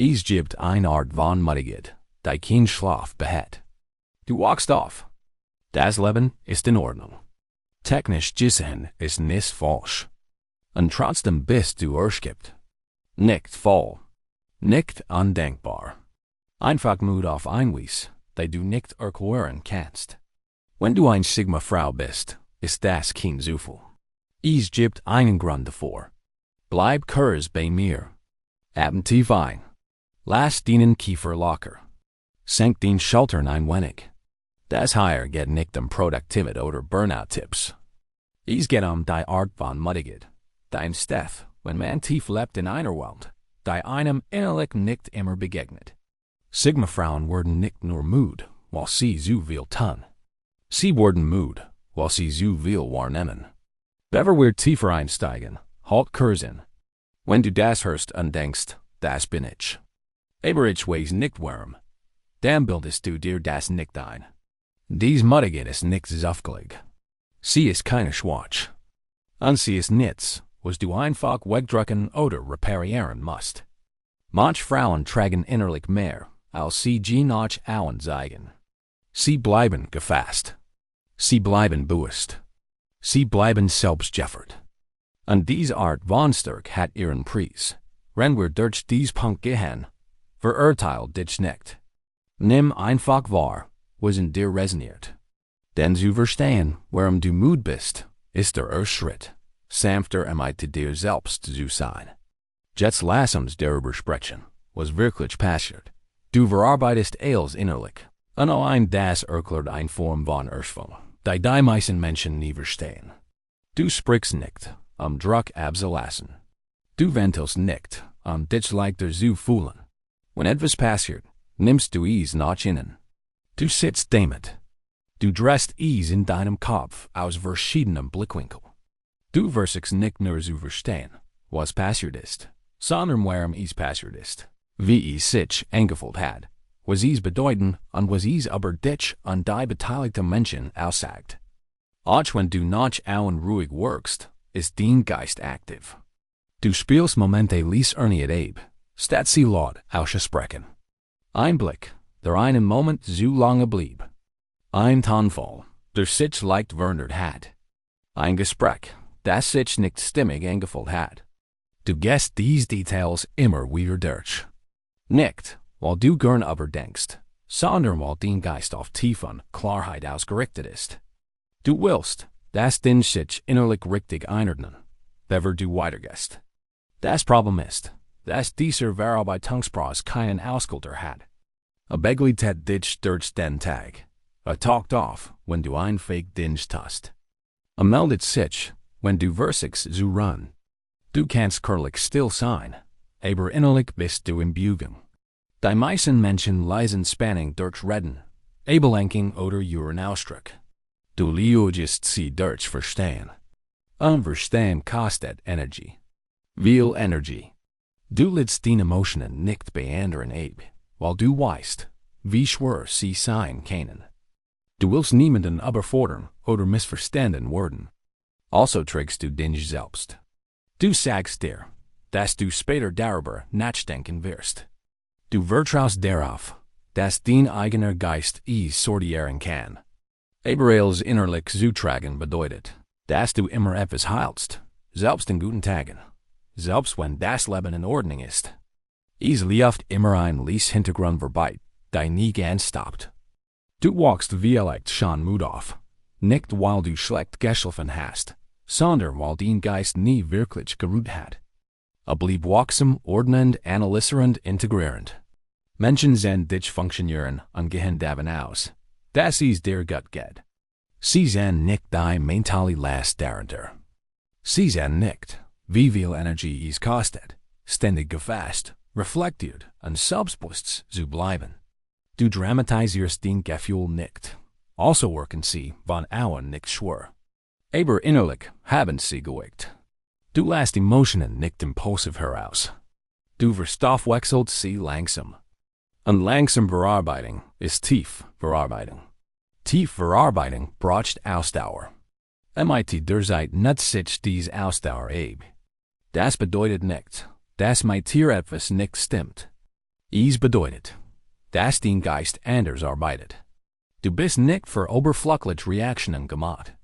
Es gibt eine Art von Müdigkeit, die kein Schlaf behat. Du wachst auf. Das Leben ist in Ordnung. Technisch gesehen ist nichts falsch. Und trotzdem bist du erschöpft. Nicht voll. Nicht undenkbar. Einfach müde auf ein Weise, die du nicht erklären kannst. Wenn du ein Sigma-Frau bist, ist das kein Zufall. Es gibt einen Grund davor. Bleib kurz bei mir. Atme tief ein. Lass deinen Kiefer locker. Senk den Schultern ein wenig. Das hier geht nicht Produktivität oder Burnout-Tipps. Es geht die Art von Müdigkeit, die entsteht, wenn man tief lebt in einer Welt, die einem innerlich nicht immer begegnet. Sigma-Frauen werden nicht nur müde, weil sie zu viel tun. Sie werden müde, weil sie zu viel wahrnehmen. Bevor wir tiefer einsteigen, halt kurz in. Wenn du das hörst und denkst, das bin ich. Aber ich weiß nicht warum. Dann bildest du dir das nicht ein. Dies Müdigkeit ist nicht zufällig. Sie ist keine Schwach. Und sie ist nichts, was du einfach wegdrücken oder reparieren musst. Manche Frauen tragen innerlich mehr, als sie nach außen zeigen. Sie bleiben gefasst. Sie bleiben bewusst. Sie bleiben selbstgefällig. Und diese Art von Stärke hat ihren Preis. Wenn wir durch dies Punkt gehen, verurteil dich nicht. Nimm einfach wahr, was in dir resoniert. Denn zu verstehen, warum du müde bist, ist der erste Schritt, sanfter mit dir selbst zu sein. Jetzt lass uns darüber sprechen, was wirklich passiert. Du verarbeitest alles innerlich, und allein das erklärt eine Form von Erschöpfung, die meisten Menschen nie verstehen. Du sprichst nicht, Druck abzulassen. Du ventilst nicht, dich leichter zu fühlen. Wenn etwas passiert, nimmst du es nach innen. Du sitzt damit. Du drehst es in deinem Kopf aus verschiedenen Blickwinkeln. Du versuchst nicht nur zu verstehen, was passiert ist, sondern warum es passiert ist, wie es sich angefühlt hat, was es bedeuten und was es über dich und die beteiligten Menschen aussagt. Auch wenn du nach außen ruhig wirkst, ist dein Geist aktiv. Du spielst Momente erniet ab, statt sie laut auszusprechen. Ein Blick, der einen Moment zu lange blieb. Ein Tonfall, der sich leicht verändert hat. Ein Gespräch, das sich nicht stimmig angefühlt hat. Du gehst diese Details immer wieder durch. Nicht, weil du gern überdenkst, sondern weil dein Geist auf Tiefe und Klarheit ausgerichtet ist. Du willst, dass dein sich innerlich richtig einordnen, bevor du weitergehst. Das Problem ist, dass dieser Verarbeitungsprozess keinen Auskulter hat. Begleitet dich durch den Tag. Taucht auf, wenn du ein Fake-Dinge tust. Meldet sich, wenn du versuchst zu ruhen. Du kannst körperlich still sein, aber innerlich bist du in Bewegung. Die meisten Menschen leisen Spannung durch Reden, Ablenkung oder ihren Ausdruck. Du liegst sie durch Verstehen. Verstehen kostet Energie. Viel Energie. Du lädst deine Emotionen nicht bei anderen ab, weil du weißt, wie schwer sie sein können. Du willst niemanden überfordern oder missverstanden werden. Also trägst du dich selbst. Du sagst dir, dass du später darüber nachdenken wirst. Du vertraust darauf, dass dein eigener Geist es sortieren kann. Aber als innerlich zu tragen bedeutet, dass du immer etwas heilst, selbst in guten Tagen, selbst wenn das Leben in Ordnung ist. Es läuft immer ein Hintergrund vorbei, der nie ganz stoppt. Du wachst vielleicht schon müde auf, nicht weil du schlecht geschlafen hast, sondern weil dein Geist nie wirklich geruht hat. Blieb wachsam, ordnend, analysierend, integrierend. Menschen sehen dich funktionieren und gehen davon aus, dass es dir gut geht. Sie sehen nicht die mentale Last darunter. Sie sehen nicht, wie viel Energie es kostet, ständig gefasst, reflektiert und selbstbewusst zu bleiben. Du dramatisierst dein Gefühl nicht. Also wirken sie von außen nicht schwer. Aber innerlich haben sie gewirkt. Du lässt Emotionen nicht impulsiv heraus. Du verstoffwechselst sie langsam. Und langsam Verarbeitung ist tief Verarbeitung. Tief Verarbeitung braucht Ausdauer. MIT der Zeit nutzt sich diese Ausdauer ab. Das bedeutet nicht, dass mit dir etwas nicht stimmt. bedeutet, dass den Geist anders arbeitet. Du bist nicht für oberflächliche Reaktionen gemacht.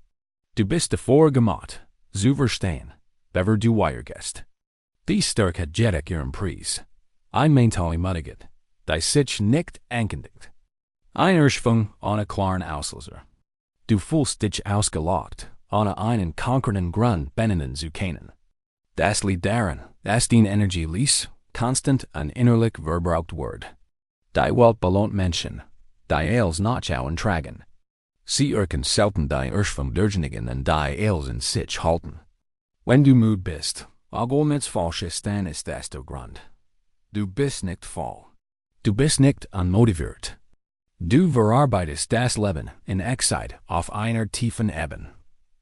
Du bist davor gemacht, zu verstehen, bever du weitergehst. Die Stärke hat ihren Preis. Ein mentale Mutiget, die sich nicht ankündigt. Eine Erschöpfung ohne klaren Auslöser. Du fühlst dich ausgelockt, ohne einen konkreten Grund benennen zu können. Das liegt daran, dass die Energie ließ, konstant und innerlich verbraucht wird. Die Welt belohnt Menschen, die els nachschauen tragen. Sie erkennen selten die Erschöpfung derjenigen und die els in sich halten. Wenn du müde bist, obwohl nichts falsch ist, dann ist das der Grund. Du bist nicht faul. Du bist nicht unmotiviert. Du verarbeitest das Leben in Echtzeit auf einer tiefen Ebene.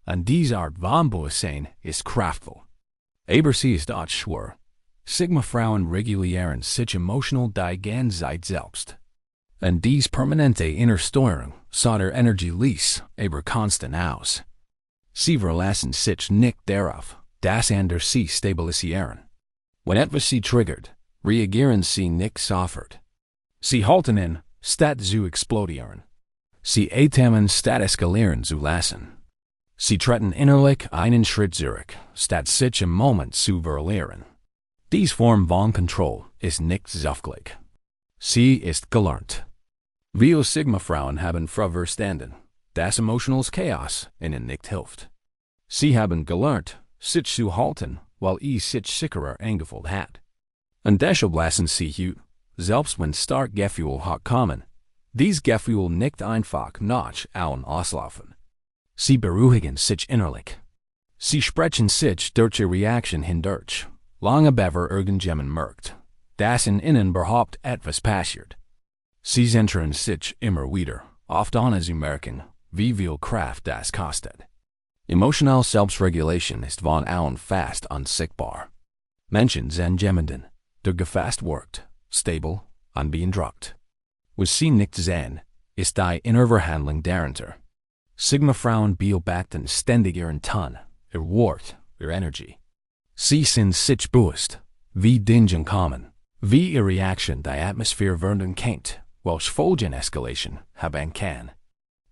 Und diese Art von Bewusstsein ist kraftvoll. Aber sie ist auch schwer. Sigma-Frauen regulieren sich emotional die ganze Zeit selbst. Und diese permanente Innersteuerung sah der Energie ließ, aber konstant aus. Sie verlassen sich nicht darauf, dass andere sie stabilisieren. Wenn etwas sie triggert, reagieren sie nicht sofort. Sie halten in, statt zu explodieren. Sie atmen statt eskalieren zu lassen. Sie treten innerlich einen Schritt zurück, statt sich im Moment zu verlieren. Diese Form von Kontrolle ist nicht zufällig. Sie ist gelernt. Wir Sigma-Frauen haben verstanden, dass emotionales Chaos ihnen nicht hilft. Sie haben gelernt, sich zu halten, weil sich sicherer angefühlt hat. Und deshalb lassen sie, selbst wenn stark Gefühle kommen, diese Gefühle nicht einfach nach außen auslaufen. Sie beruhigen sich innerlich. Sie sprechen sich durch ihre Reaktion hindurch, lange bevor irgendjemand merkt, dass in ihnen überhaupt etwas passiert. Sie zentrieren sich immer wieder, oft ohne zu merken, wie viel Kraft das kostet. Emotionale Selbstregulation ist von außen fast unsichtbar. Menschen sind jemanden, der gefasst wirkt, stabil, unbeeindruckt. Was sie nicht sehen, ist die innere Handlung dahinter. Sigma-Frauen beobachten ständig ihren Ton, ihr Wort, ihre Energie. Sie sind sich bewusst, wie Dinge kommen, wie ihre Reaktion die Atmosphäre verändern kennt, welche Folgen Eskalation haben kann.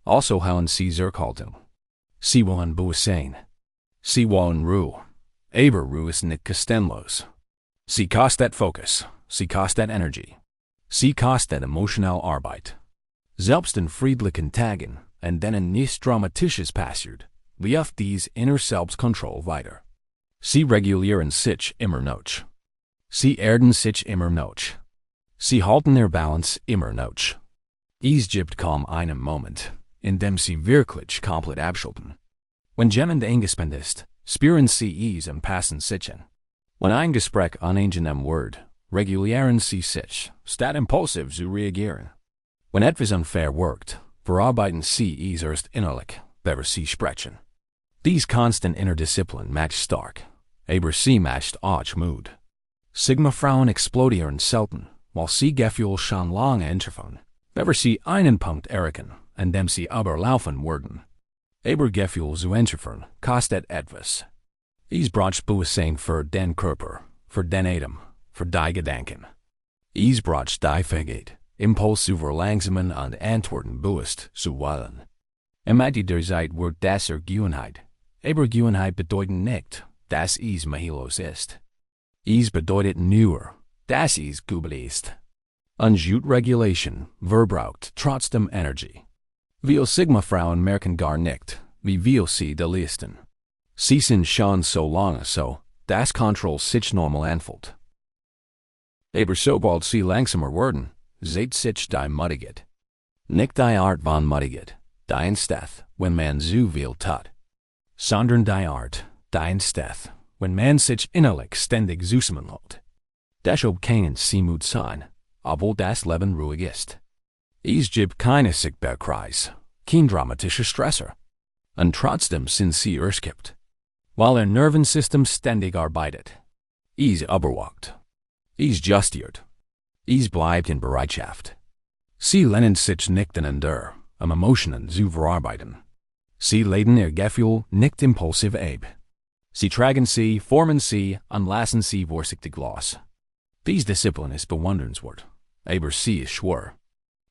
Also haben sie Zurückhaltung. Sie wollen Bewusstsein. Sie wollen Ruhe. Aber Ruhe ist nicht kostenlos. Sie kostet Fokus. Sie kostet Energie. Sie kostet emotionale Arbeit. Selbst in friedlichen Tagen, in denen nichts Dramatisches passiert, läuft diese innere Selbstkontrolle weiter. Sie regulieren sich immer noch. Sie erden sich immer noch. Sie halten ihre Balance immer noch. Es gibt kaum einen Moment, in dem sie wirklich komplett abschalten. Wenn jemand eingespannt ist, spüren sie es und passen sich an. Wenn ein Gespräch unangenehm wird, regulieren sie sich, statt impulsiv zu reagieren. Wenn etwas unfair wirkt, verarbeiten sie es erst innerlich, bevor sie sprechen. Diese constant Innerdisziplin macht stark, aber sie macht auch müde. Sigma-Frauen explodieren selten, weil sie Gefühle schon lange entschärfen, bevor sie einen Punkt erreichen, an dem sie überlaufen werden. Aber Gefühle zu entschärfen kostet etwas. Es braucht Bewusstsein für den Körper, für den Atem, für die Gedanken. Es braucht die Fähigkeit, Impuls zu verlangsamen und Antworten bewusst zu wählen. Im Mitte der Zeit wird das Gewohnheit, aber Gewohnheit bedeutet nicht, dass es machtlos ist. Es bedeutet nur, dass es gut ist. Ungut Regulation verbraucht trotzdem Energie. Wir Sigma-Frauen merken gar nicht, wie viel sie da leisten. Sie sind schon so lange so, dass Kontrolle sich normal anfühlt. Aber sobald sie langsamer werden, sieht sich die Mutiget. Nicht die Art von Mutiget, die entsteht, wenn man zu viel tut, sondern die Art, die entsteht, wenn man sich innerlich ständig zusammenhält. Deshalb können sie müde sein, obwohl das Leben ruhig ist. Es gibt keine Sichtbarkreis, kein dramatischer Stressor. Und trotzdem sind sie erschöpft, weil ihr Nervensystem ständig arbeitet. Es überwacht. Es justiert. Es bleibt in Bereitschaft. Sie lehnen sich nicht einander, Emotionen zu verarbeiten. Sie leiten ihr Gefühl nicht impulsiv ab. Sie tragen sie, formen sie und lassen sie vorsichtig los. Diese Disziplin ist bewundernswert, Aber Sie ist schwer.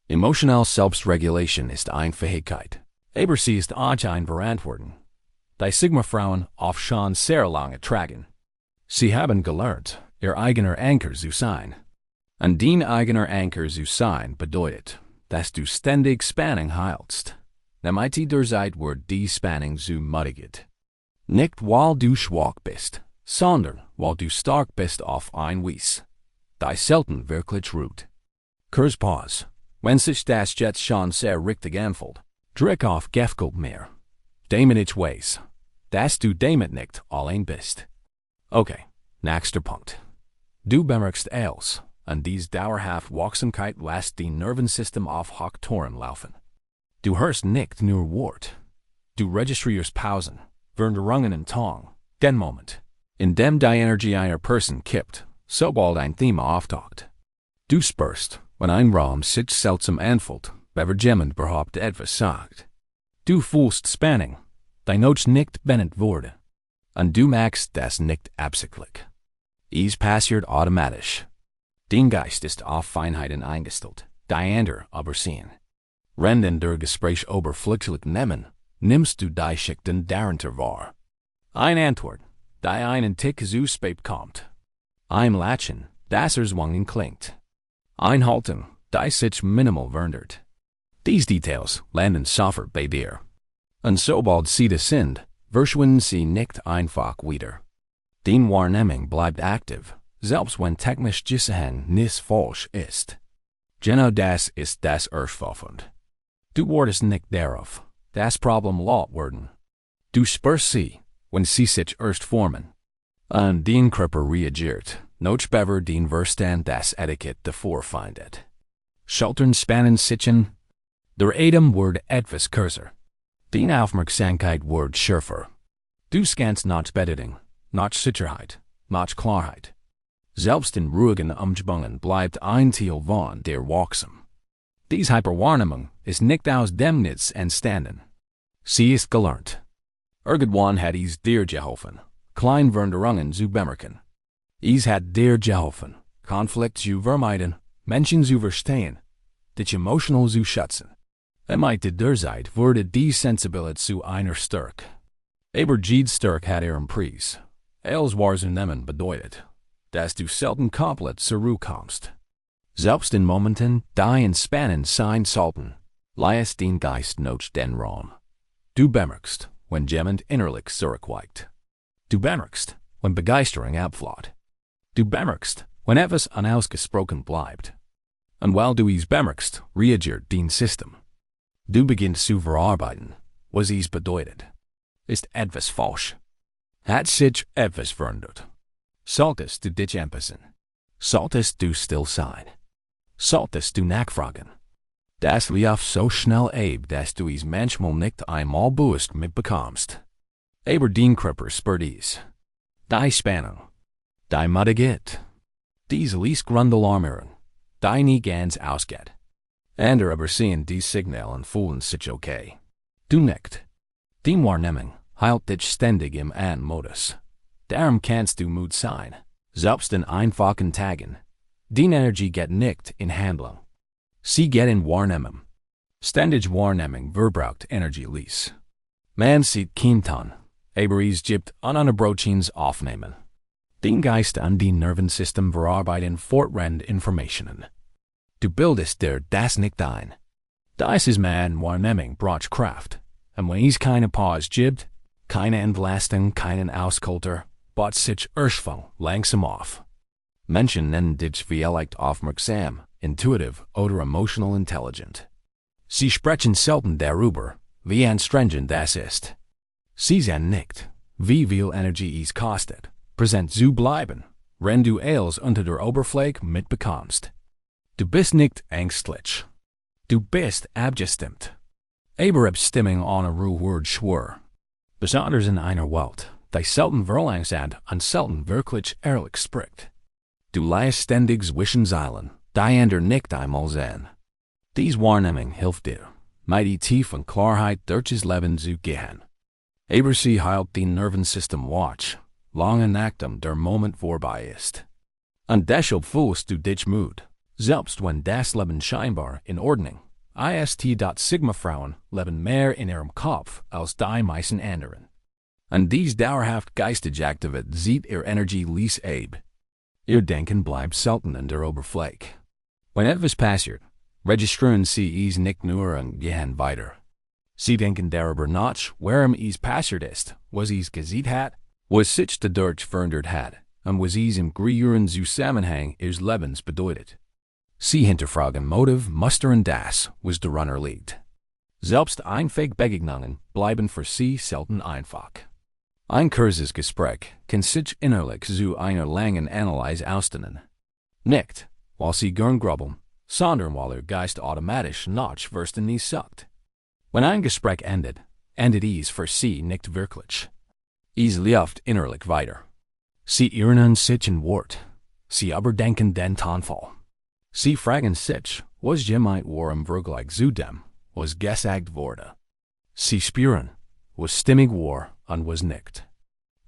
Emotional Selbstregulation ist eine Fähigkeit. Aber sie ist auch ein Verantwortung. Die Sigma-Frauen auf schon sehr lange tragen. Sie haben gelernt, ihr eigener Anker zu sein. Und dein eigener Anker zu sein bedeutet, dass du ständig Spannung heilst. Damit der Zeit wird die Spannung zu mutiget. Nicht weil du schwach bist, sondern weil du stark bist auf ein Weise, die selten wirklich ruht. Kurz Pause. Wenn sich das jetzt schon sehr richtig anfühlt, drück auf Gefkult mehr. Damit ich weiß, dass du damit nicht allein bist. Okay, nächster Punkt. Du bemerkst alles, und dies dauerhaft Wachsamkeit lässt dein Nervensystem auf Hochtouren laufen. Du hörst nicht nur Wort. Du registrierst Pausen, Veränderungen in Tong, den Moment, in dem die Energie einer Person kippt, sobald ein Thema auftaucht. Du spürst, wenn ein Raum sich seltsam anfühlt, wenn jemand überhaupt etwas sagt. Du fühlst Spannung, die Notes nicht benannt wurde. Und du merkst das nicht absichtlich. Es passiert automatisch. Dein Geist ist auf Feinheiten eingestellt, die andere aber sehen. Wenn in der Gespräch oberflächlich nehmen, nimmst du die Schichten darunter wahr. Ein Antwort, die einen Tick zu spät kommt. Ein Latschen, das erzwungen klingt. Ein Halten, die sich minimal verändert. These Details landen sofort bei dir. Und sobald sie das sind, verschwinden sie nicht einfach wieder. Deine Wahrnehmung bleibt aktiv, selbst wenn technisch gesehen nichts falsch ist. Genau das ist das Erschöpfung. Du wartest nicht darauf, das Problem laut werden. Du spürst sie, wenn sie sich erst formen. Und dein Körper reagiert, noch bever dein Verstand das Etikett davor findet. Schultern spannen sichen. Der Atem wird etwas kürzer. Deine Aufmerksamkeit wird schärfer. Du scannst nach Bedeutung, nach Sicherheit, nach Klarheit. Selbst in ruhigen Umgebungen bleibt ein Teil von der wachsam. Diese Hyperwahrnehmung ist nicht aus dem Nichts entstanden. Sie ist gelernt. Irgendwann hat es dir geholfen, kleine Veränderungen zu bemerken. Es hat dir geholfen, Konflikt zu vermeiden, Menschen zu verstehen, dich emotional zu schätzen. Mit der Zeit wurde die Sensibilität zu einer Stärke. Aber jede Stärke hat ihren Preis. Els wahrzunehmen bedeutet, dass du selten komplett zurückkommst. Selbst in Momenten, die entspannend sein sollten, lässt dein Geist noch den Raum. Du bemerkst, wenn jemand innerlich zurückweicht. Du bemerkst, wenn Begeisterung abflaut. Du bemerkst, wenn etwas unausgesprochen bleibt. Und weil du es bemerkst, reagiert dein System. Du beginnst zu verarbeiten, was es bedeutet. Ist etwas falsch? Hat sich etwas verändert? Solltest du dich anpassen? Solltest du still sein? Solltest du nachfragen? Das läuft so schnell ab, dass du es manchmal nicht einmal bewusst mitbekommst. Aber dein Körper spürt es. Die Spannung, die Muttigkeit, diese Liesgrundalarmieren, die nie ganz ausgeht. Andere aber sehen die Signal und fühlen sich okay. Du nicht. Die Wahrnehmung hält dich ständig im An-Modus. Darum kannst du müde sein, selbst in einfachen Tagen. Deine Energie geht nicht in Handlung. Sie geht in Wahrnehmung. Ständig Wahrnehmung verbraucht Energie lies. Man sieht Kintan, aber es gibt ununterbrochenes Aufnehmen. Dein Geist und dein Nervensystem verarbeiten fortwährend Informationen. Du bildest dir das nicht ein. Das ist man Wahrnehmung braucht Kraft. Und wenn es keine Pause gibt, keine Entlastung, keinen Auskulter, baut sich Erschöpfung langsam auf. Menschen nennen dich vielleicht aufmerksam, intuitiv oder emotional intelligent. Sie sprechen selten darüber, wie anstrengend das ist. Sie sehen nicht, wie viel Energie es kostet, präsent zu bleiben, wenn du alles unter der Oberfläche mitbekommst. Du bist nicht ängstlich. Du bist abgestimmt. Aber Abstimmung ohne Ruhe wird schwer. Besonders in einer Welt, die selten verlangsamt und selten wirklich ehrlich spricht. Du leist ständig zwischen Zeilen, die andere nicht einmal sehen. Diese Wahrnehmung hilft dir, mit die tiefen Klarheit durchs Leben zu gehen. Aber sie hält dein Nervensystem wach, lange nachdem der Moment vorbei ist. Und deshalb fühlst du dich müde, Selbst wenn das Leben scheinbar in Ordnung ist. Sigma-Frauen leben mehr in ihrem Kopf als die meisten anderen. Und dies dauerhaft geistig aktiviert sieht ihr Energie lease ab. Ihr Denken bleibt selten an der Oberfläche. Wenn etwas passiert, registrieren Sie es nicht nur und gehen weiter. Sie denken darüber nach, warum es passiert ist, was es gesehen hat, was sich dadurch verändert hat, und was es im größeren Zusammenhang ihres Lebens bedeutet. Sie hinterfragen Motiv, Muster und das, was darunter liegt. Selbst einfache Begegnungen bleiben für Sie selten einfach. Ein kurzes Gespräch kann sich innerlich zu einer langen Analyse ausdehnen. Nicht, weil Sie gern grübeln, sondern weil Ihr Geist automatisch nach Verständnis sucht. Wenn ein Gespräch endet es für Sie nicht wirklich. Es läuft innerlich weiter. Sie erinnern sich an Wort. Sie überdenken den Tonfall. Sie fragen sich, was gemeint war im Vergleich zu dem, was gesagt wurde. Sie spüren, was stimmig war und was nicht.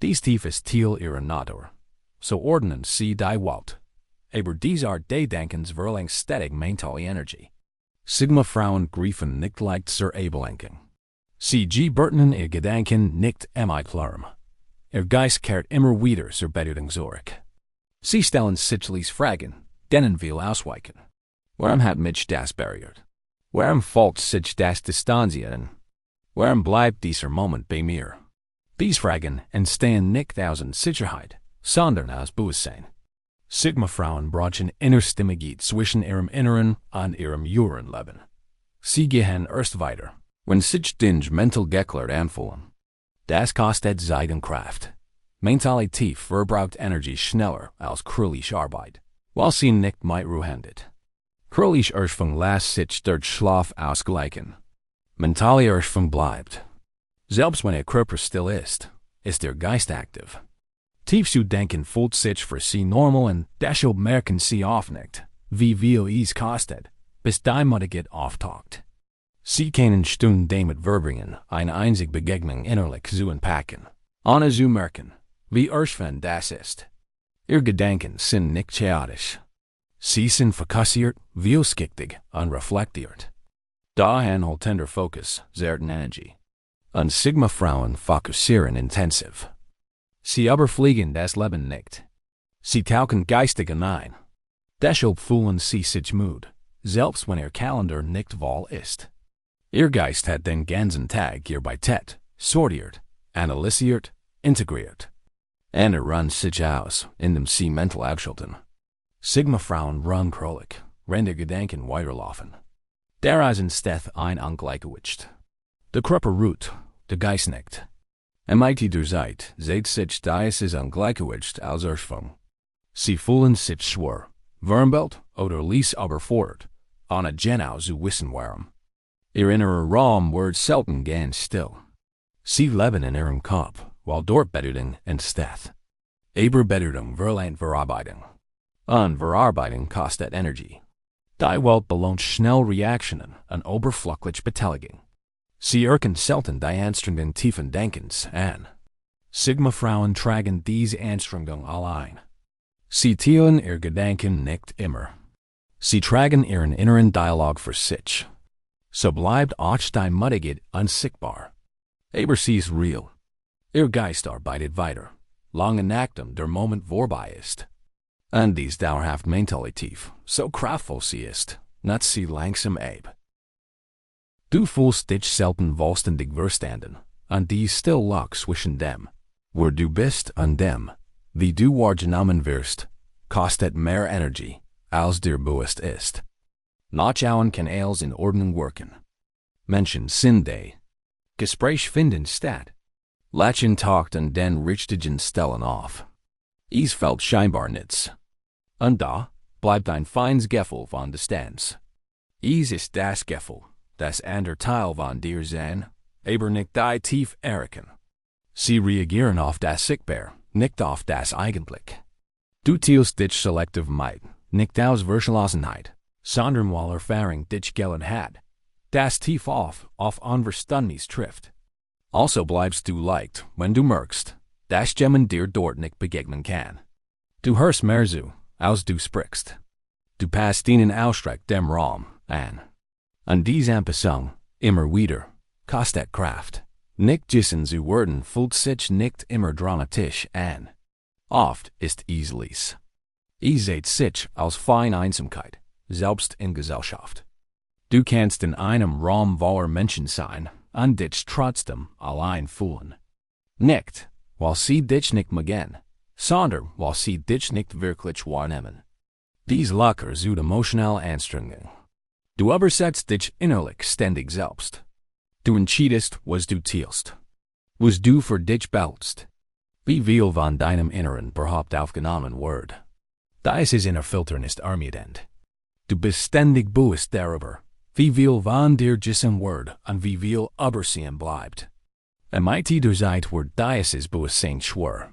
Dies tief ist Ziel ihrer Natur. So ordnen Sie die Welt. Aber dies Art des Denkens verlangt stetig mentale Energie. Sigma-Frauen griefen nicht leicht zur Ablenkung. Sie gebürten ihr Gedanken nicht immer klarm. Ihr Geist kehrt immer wieder zur Bedeutung zurück. Sie stellen sich les Fragen, denen will ausweichen. Warum hat mich das berührt? Warum fällt sich das distanzieren? Warum bleibt dieser Moment bei mir? Dies Fragen entstehen nicht aus Unsicherheit, sondern aus Bewusstsein. Sigma-Frauen brauchen Innerstimmigkeit zwischen ihrem Inneren und ihrem Äußeren Leben. Sie gehen erst weiter, wenn sich Dinge mental geklärt anfühlen. Das kostet Zeit und Kraft. Mentale Tief verbraucht Energie schneller als körperliche Arbeit, weil sie nicht mit Ruhe handelt. Körperliche Erschöpfung lässt sich durch Schlaf ausgleichen. Mentale Erschöpfung bleibt. Selbst wenn Ihr Körper still ist der Geist aktiv. Tief zu denken fühlt sich für Sie normal und deshalb merken Sie oft nicht, wie viel es kostet, bis die Müdigkeit auftaucht. Sie können Stunden damit verbringen, eine einzige Begegnung innerlich zu entpacken, ohne zu merken, wie erschöpfend das ist. Ihre Gedanken sind nicht chaotisch. Sie sind fokussiert, vielschichtig und reflektiert. Dahin halten der Fokus selten Energie. Und Sigma-Frauen fokussieren intensiv. Sie überfliegen das Leben nicht. Sie tauchen geistig hinein. Deshalb fühlen Sie sich müde, selbst wenn Ihr Kalender nicht voll ist. Ihr Geist hat den ganzen Tag gearbeitet, sortiert, analysiert, integriert. Und ruht sich aus, indem Sie mental abschalten. Sigma-Frauen ruhen krolig, wenn die Gedanken weiterlaufen. Daraus entsteht ein Ungleichgewicht. Der Körper ruht, der Geist nicht. Mit der Zeit seht sich dieses Ungleichgewicht als Erschöpfung. Sie fühlen sich schwer, verwirrt oder leicht überfordert, ohne genau zu wissen warum. Ihr innerer Raum wird selten ganz still. Sie leben in ihrem Kopf, weil dort Bedeutung entsteht. Aber Bedeutung verlangt Verarbeitung. Und Verarbeitung kostet Energie. Die Welt belohnt schnell Reaktionen und oberflächliche Beteiligung. Sie erkennen selten die anstrengenden tiefen Denkens an. Sigma-Frauen tragen diese Anstrengung allein. Sie teilen ihre Gedanken nicht immer. Sie tragen ihren inneren Dialog für sich. So bleibt auch die Müdigkeit unsichtbar. Aber sie ist real. Ihr Geist arbeitet weiter, lange nachdem der Moment vorbei ist. Und dies dauerhaft mentale Tief, so kraftvoll sie ist, nutzt sie langsam ab. Du fühlst dich selten vollständig verstanden, und die Stille zwischen dem, wo du bist und dem, wie du wahrgenommen wirst, kostet mehr Energie, als dir bewusst ist. Nachschauen kann alles in Ordnung wirken. Menschen sind da. Gespräch finden statt. Lächeln taucht und den richtigen Stellen auf. Es fällt scheinbar nichts. Und da bleibt ein feines Gefühl von Distanz. Es ist das Gefühl, das andere Teil von dir sein, aber nicht die tief erkennen. Sie reagieren auf das Sichtbar, nicht auf das Eigentlich. Du teilst dich selektiv mit, nicht aus Verschlossenheit, sondern weil Erfahrung dich gelernt hat, das tief auf Unverständnis trifft. Also bleibst du leicht, wenn du merkst, dass jemand dir dort nicht begegnen kann. Du hörst mehr zu, als du sprichst. Du passt ihnen ausstreckt dem Raum an. An diesem Person, immer wieder, kostet Kraft. Nicht wissen zu werden fühlt sich nicht immer dramatisch an. Oft ist easelies. Seht sich als feine Einsamkeit, selbst in Gesellschaft. Du kannst in einem Raum voller Menschen sein und dich trotzdem allein fühlen. Nicht, weil sie dich nicht mögen, sondern weil sie dich nicht wirklich wahrnehmen. Dies locker zu emotionale Anstrengung. Du übersetzt dich innerlich ständig selbst. Du entscheidest, was du tust. Was du für dich behältst. Wie viel von deinem Inneren überhaupt aufgenommen wird. Dieses Innerfiltern ist ermüdend. Du bist ständig bewusst darüber, wie viel von dir gesehen wird und wie viel übersehen bleibt. Mit der Zeit wird dieses Bewusstsein schwer.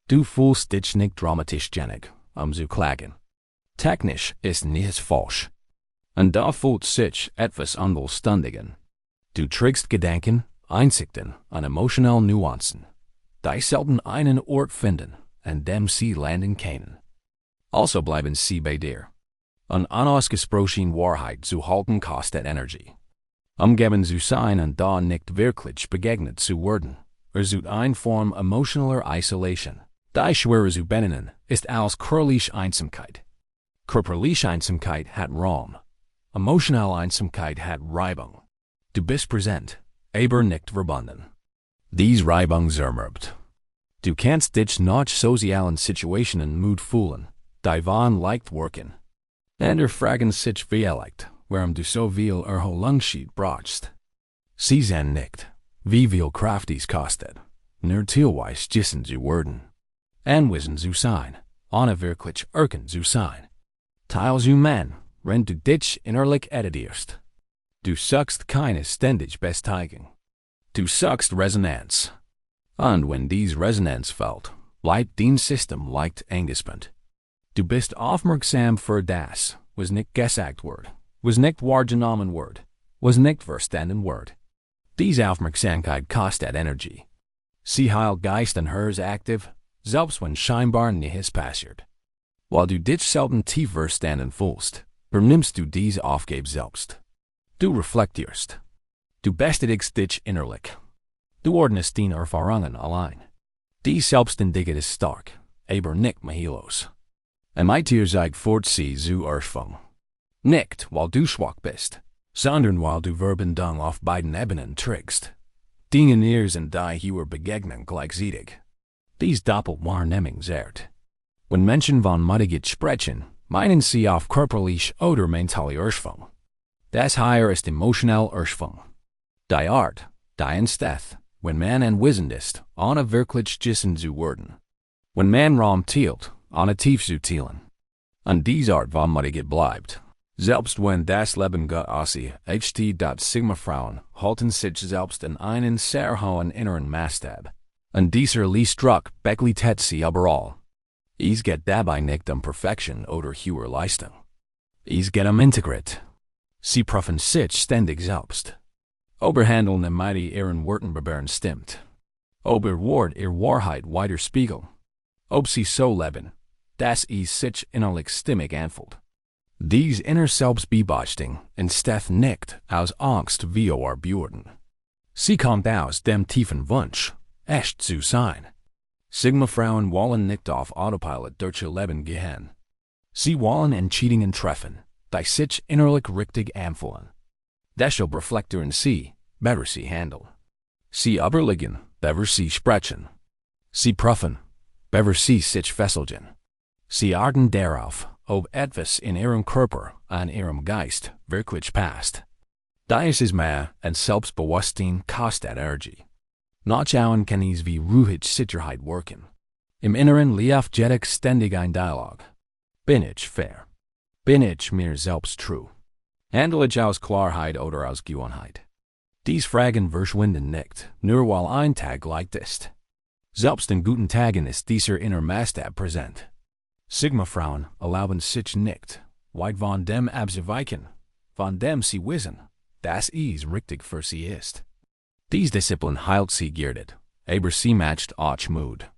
Du fühlst dich nicht dramatisch genug, zu klagen. Technisch ist nichts falsch. Und da fühlt sich etwas unvollständig an. Du trägst Gedanken, Einsichten und emotionale Nuancen, die selten einen Ort finden, an dem sie landen können. Also bleiben sie bei dir. Eine unausgesprochene Wahrheit zu halten kostet Energie. Umgeben zu sein und da nicht wirklich begegnet zu werden, zu eine Form emotionaler Isolation. Die schwere zu benennen ist als körperliche Einsamkeit. Körperliche Einsamkeit hat Raum. Emotionale Einsamkeit hat Reibung. Du bist präsent, aber nicht verbunden. Dies Reibung zermürbt. Du kannst dich nach sozialen Situationen müde fühlen, die von leicht wirken. Und fragen sich vielleicht, warum du so viel Erholungszeit brauchst. Sie sehen nicht, wie viel Kraft dies kostet, nur teilweise wissen zu werden. Anwesend zu sein, ohne wirklich erkennen zu sein. Teil zu man, wenn du dich innerlich editierst. Du suchst keine ständig Bestätigung. Du suchst Resonanz. Und wenn dies Resonanz fällt, bleibt dein System leicht angespannt. Du bist aufmerksam für das, was nicht gesagt wird, was nicht wahrgenommen wird, was nicht verstanden wird. Diese Aufmerksamkeit kostet Energie. Sie hält Geist und Herz aktiv, selbst wenn scheinbar nichts passiert. Weil du dich selten tief verstanden fühlst, übernimmst du diese Aufgabe selbst. Du reflektierst. Du bestätigst dich innerlich. Du ordnest deine Erfahrungen allein. Dies Selbstentdecken ist stark, aber nicht machtlos. Mit der Zeit führt sie zu Erschöpfung. Nicht, weil du schwach bist, sondern weil du Verbindung auf beiden Ebenen trägst. Dinge sind die höher Begegnung gleichzeitig. Dies Doppelwahrnehmung zehrt. Wenn Menschen von Müdigkeit sprechen, meinen sie auf körperliche oder mentale Erschöpfung. Das hier ist emotionale Erschöpfung. Die Art, die entsteht, wenn man anwesend ist, ohne wirklich wissen zu werden. Wenn man Raum teilt, ohne tief zu teilen. Und diese Art von Müdigkeit bleibt. Selbst wenn das Leben gut aussieht, Sigma-Frauen halten sich selbst in einen sehr hohen inneren Maßstab. Und dieser Leistdruck begleitet sie überall. Es geht dabei nicht Perfektion oder hohe Leistung. Es geht Integrität. Sie prüfen sich ständig selbst. Oberhandeln mit ihren Worten stimmt. Ob Wort ihr Wahrheit widerspiegeln. Ob sie so leben, dass es sich innerlich stimmig anfühlt. Dies inner Selbstbeobachtung entsteht nicht aus Angst wie Bürden. Sie kommt aus dem tiefen Wunsch, echt zu sein. Sigma-Frauen wollen nicht auf Autopilot durch ihr Leben gehen. Sie wollen Entscheidungen treffen, die sich innerlich richtig anfühlen. Deshalb reflektieren sie, bevor sie handeln. Sie überlegen, bevor sie sprechen. Sie prüfen, bevor sie sich fesseln. Sie achten darauf, ob etwas in ihrem Körper und ihrem Geist wirklich passt. Dies ist mehr und Selbstbewusstsein kostet Energie. Nachschauen kann es wie ruhig Sicherheit wirken. Im Inneren läuft jedoch ständig ein Dialog. Bin ich fair? Bin ich mir selbst treu? Handle ich aus Klarheit oder aus Gewohnheit? Dies Fragen verschwinden nicht, nur weil ein Tag leicht ist. Selbst in guten Tagen ist dieser inner Maßstab präsent. Sigma-Frauen erlauben sich nicht, weit von dem abzuweichen, von dem sie wissen, dass es richtig für sie ist. Dies Disziplin heilt sie geerdet, aber sie matcht auch Mut.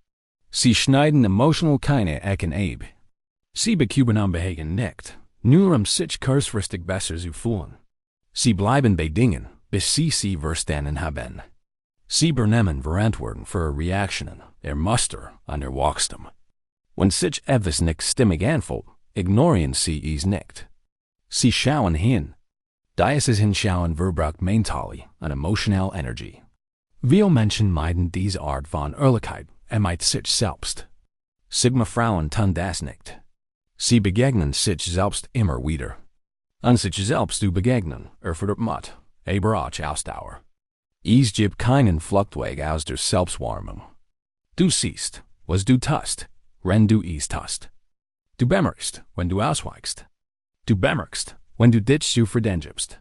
Sie schneiden emotional keine Ecken ab. Sie bekommen am Behagen nicht, Nur sich kurzfristig besser zu fühlen. Sie bleiben bei Dingen, bis sie verstanden haben. Sie übernehmen Verantwortung für Reaktionen, Muster und Wachstum. Wenn sich etwas nicht stimmig anfühlt, ignorieren Sie es nicht. Sie schauen hin. Dieses Hinschauen verbraucht mentale und emotionale Energie. Viele Menschen meiden diese Art von Ehrlichkeit mit sich selbst. Sigma-Frauen tun das nicht. Sie begegnen sich selbst immer wieder. An sich selbst zu begegnen erfordert Mut, aber auch Ausdauer. Es gibt keinen Fluchtweg aus der Selbstwahrnehmung. Du siehst, was du tust, wenn du es tust. Du bemerkst, wenn du ausweichst. Du bemerkst, wenn du dich zu verdenjibst.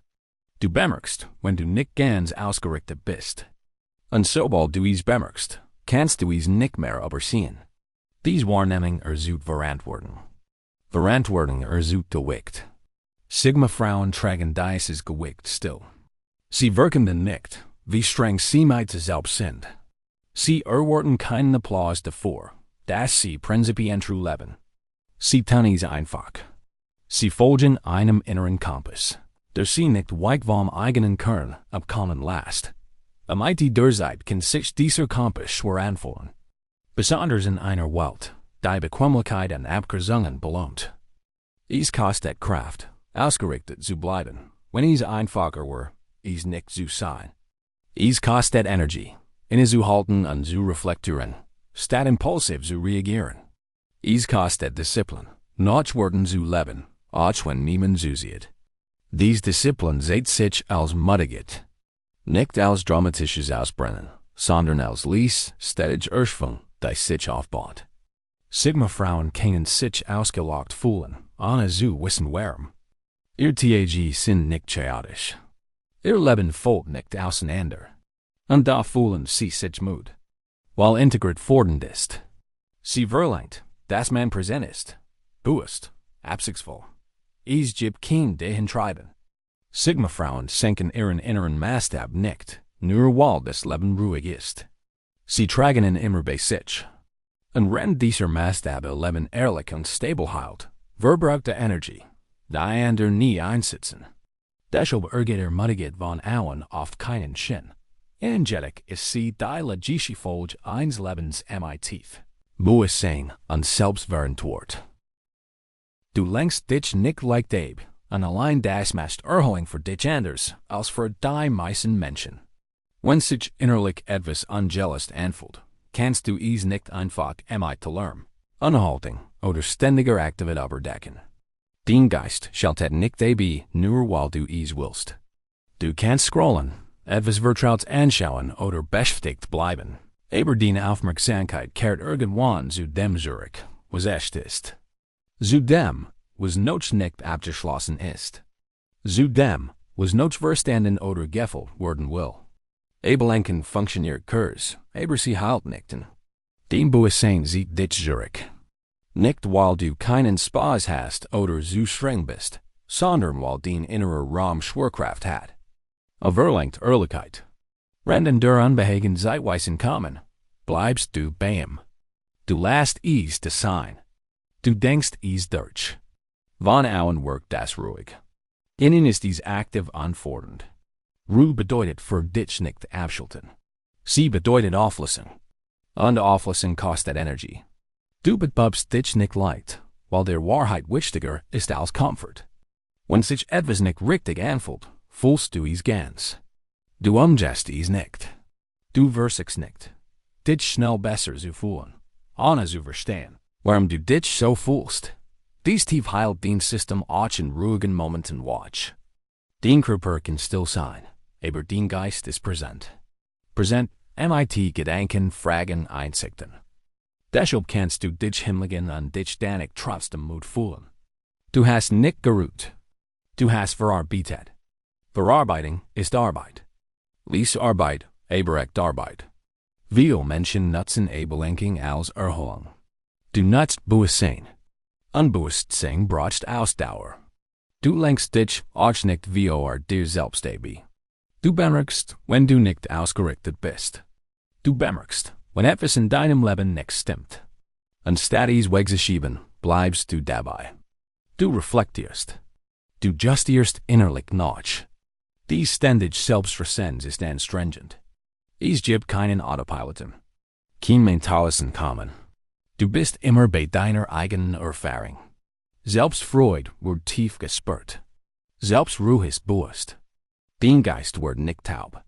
Du bemerkst, wenn du nicht ganz ausgerichtet bist. Und sobald du es bemerkst, kannst du es nicht mehr übersehen. Dies Wahrnehmung ersucht Verantwortung. Verantwortung ersucht Gewicht. Sigma-Frauen tragen dieses Gewicht still. Sie wirken dann nicht, wie streng sie mit sich selbst sind. Sie erwarten keinen Applaus davor, dass sie prinzipiell leben. Sie tun es einfach. Sie folgen einem inneren Kompass, der sie nicht weit vom eigenen Kern abkommen lässt. Mit der Zeit kann sich dieser Kompass schwer anfühlen. Besonders in einer Welt, die Bequemlichkeit und Abkürzungen belohnt. Es kostet Kraft, ausgerichtet zu bleiben, wenn es einfacher wäre, es nicht zu sein. Es kostet Energie, innezuhalten und zu reflektieren, statt impulsiv zu reagieren. Es kostet Disziplin, nicht Worten zu leben, auch wenn niemand zusieht. Dies Disziplin sieht sich als Mutiget, nicht als dramatisches Ausbrennen, sondern als stetige Erschöpfung, die sich aufbaut. Sigma-Frauen können sich ausgelockt fühlen, ohne zu wissen warum. Ihr Tage sind nicht chaotisch. Ihr Leben fällt nicht auseinander. Und da fühlen sie sich müde. Weil integriert fordernd ist. Sie verlangt, dass man präsent ist, bewusst, absichtsvoll. Es gibt kein Dahintreiben. Sigma-Frauen senken ihren inneren Maßstab nicht, nur weil das Leben ruhig ist. Sie tragen ihn immer bei sich. Und wenn dieser Maßstab ihr Leben ehrlich und stabil hält, verbraucht er Energie, die andere nie einsitzen. Deshalb ergeht Mutiget von Auen oft keinen Sinn. Energetic ist sie die logische Folge eines Lebens tief. Bewusstsein und Selbstverantwortung. Du lenkst dich nicht like Dave, und allein das meist Erholung für dich anders als für die meisten Menschen. Wenn sich innerlich etwas ungelost anfühlt, kannst du es nicht einfach lernen, anhalten oder ständiger Aktivität überdecken. Dein Geist schaltet nicht dabei, nur weil du es willst. Du kannst scrollen, etwas Vertrautes anschauen oder beschäftigt bleiben. Aber deine Aufmerksamkeit kehrt irgendwann zu dem zurück, was echt ist. Zu dem, was noch nicht abgeschlossen ist. Zu dem, was noch verstanden oder gefühlt werden will. Ebelenken funktioniert kurz, aber sie halt nicht. Dein Bewusstsein sieht dich zurück. Nicht weil du keinen Spaß hast oder zu streng bist, sondern weil dein innerer Raum Schwerkraft hat. Verlangt Ehrlichkeit. Wenn der Unbehagen zeitweise kommen, bleibst du bei ihm. Du lässt es das sein. Du denkst es durch. Von außen wirkt das ruhig. Innen ist es aktiv anfordernd. Ruhe bedeutet für dich nicht abschalten. Sie bedeutet Auflösung. Und Auflösung kostet Energie. Du betäubst dich nicht leicht, weil der Wahrheit wichtiger ist als Komfort. Wenn sich etwas nicht richtig anfühlt, fühlst du es ganz. Du umgehst es nicht. Du versuchst nicht, dich schnell besser zu fühlen, ohne zu verstehen, warum du dich so fühlst. Dies tief heilt dein System auch in ruhigen Momenten watch. Dein Körper kann still sein, aber dein Geist ist präsent. Präsent Gedanken, Fragen, Einsichten. Deshalb kannst du dich himmligen und dich dann nicht trotzdem Mut fühlen. Du hast nicht geruht. Du hast verarbeitet. Verarbeitung ist Arbeit. Lies Arbeit, aber echt Arbeit. Viele Menschen nutzen Ebelenking als Erholung. Du nutzt Bewusstsein. Unbewusstsein braucht Ausdauer. Du lenkst dich auch nicht wie dir selbst dabei. Du bemerkst, wenn du nicht ausgerichtet bist. Du bemerkst, wenn etwas in deinem Leben nicht stimmt. Anstatt es wegzuschieben, bleibst du dabei. Du reflektierst. Du justierst innerlich nach. Dies ständig Selbstverständnis ist anstrengend. Es gibt keinen Autopiloten. Kein mentales Entkommen. Du bist immer bei deiner eigenen Erfahrung. Selbstfreude wird tief gespürt. Selbstruhe ist bewusst. Dein Geist wird nicht taub.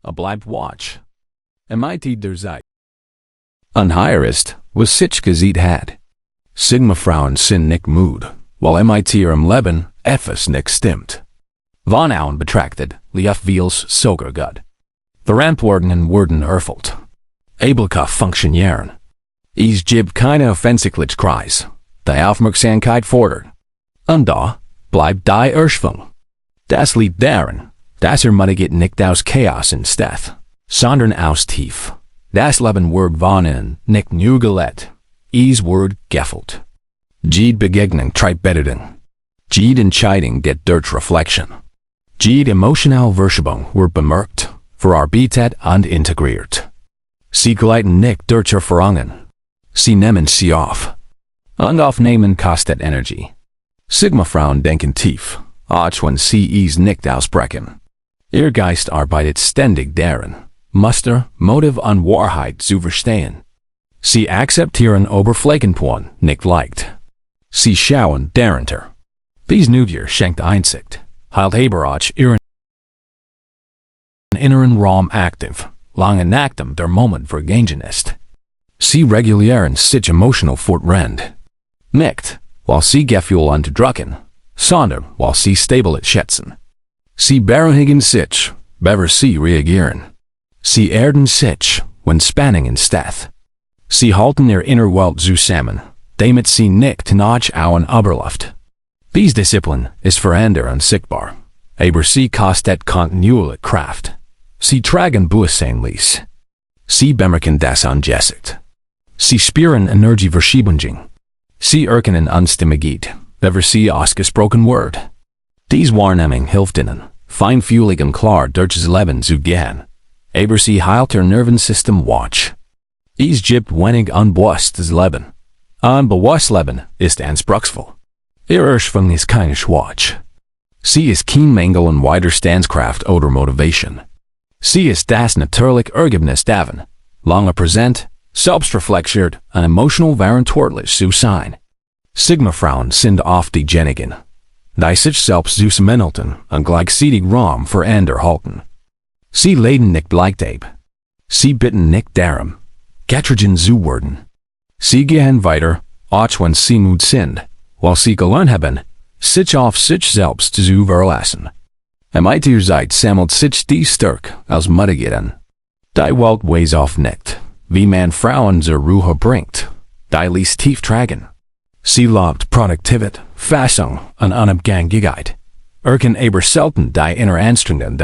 Bleibt wach. MIT der Zeit. Unheir ist, was sich gesehen hat. Sigma-Frauen sind nicht müde, weil MIT ihrem Leben etwas nicht stimmt. Von außen betrachtet, lief vieles sogar gut. Verantwortungen werden erfüllt. Abelka funktionieren. Es gibt keine Offensichtlichkeits, die Aufmerksamkeit fordert. Und da bleibt die Erschöpfung. Das liegt darin, dass ermutigt nicht aus Chaos entsteht, sondern aus Tief. Das Leben wird von innen nicht nur gelebt, es wird gefüllt. Jede Begegnung treibt Betterung. Jede Entscheidung geht durch Reflexion. Jede emotionale Verschiebung wird bemerkt, verarbeitet und integriert. Sie gleiten nicht durch Erfahrungen. Sie nehmen sie auf. Und aufnehmen kostet Energie. Sigma-Frauen denken tief, auch wenn sie es nicht ausbrechen. Ihr Geist arbeitet ständig daran, Muster, Motiv und Wahrheit zu verstehen. Sie akzeptieren Oberflächenpoint nicht leicht. Sie schauen dahinter. Dies Neugier schenkt Einsicht, hält aber auch ihren inneren Raum aktiv, lange nachdem der Moment vergangen ist. Sie regulieren sich emotional fortwährend. Nicht, weil sie Gefühl unterdrücken, sondern weil sie Stabilität schätzen. Sie beruhigen sich, bevor sie reagieren. Sie erden sich, wenn Spannung entsteht. Sie halten ihr innere Welt zusammen, damit sie nicht nach außen überläuft. Diese Disziplin ist für andere unsichtbar, aber sie kostet kontinuierliche Kraft. Sie tragen Bewusstseinlies. Sie bemerken das Angesicht. Sie spüren Energieverschiebungen. Sie erkennen Unstimmigkeit, bevor sie ausgesprochen wird. Diese Wahrnehmung hilft ihnen, feinfühlig und klar durch das Leben zu gehen. Aber sie hält ihr Nervensystem wach. Es gibt wenig unbewusstes Leben. Unbewusstes Leben ist anspruchsvoll. Ihre Erschöpfung ist keine Schwach. Sie ist kein Mangel an Widerstandskraft oder Motivation. Sie ist das natürliche Ergebnis davon, lange präsent, selbstreflektiert und emotional verantwortlich zu sein. Sigma-Frauen sind oft diejenigen, die sich selbst zusammenhalten und gleichzeitig Raum für andere halten. Sie leiden nicht leicht ab. Sie bitten nicht darum, getrieben zu werden. Sie gehen weiter, auch wenn sie müde sind, weil sie gelernt haben, sich auf sich selbst zu verlassen. MIT Zeit sammelt sich die Stärke als Mutigkeit. Die Welt weiß oft nicht, wie man Frauen zur Ruhe bringt, die ließ tief tragen. Sie lobt Produktivität, Fassung und Unabhängigkeit. Erken aber selten die innere Anstrengungen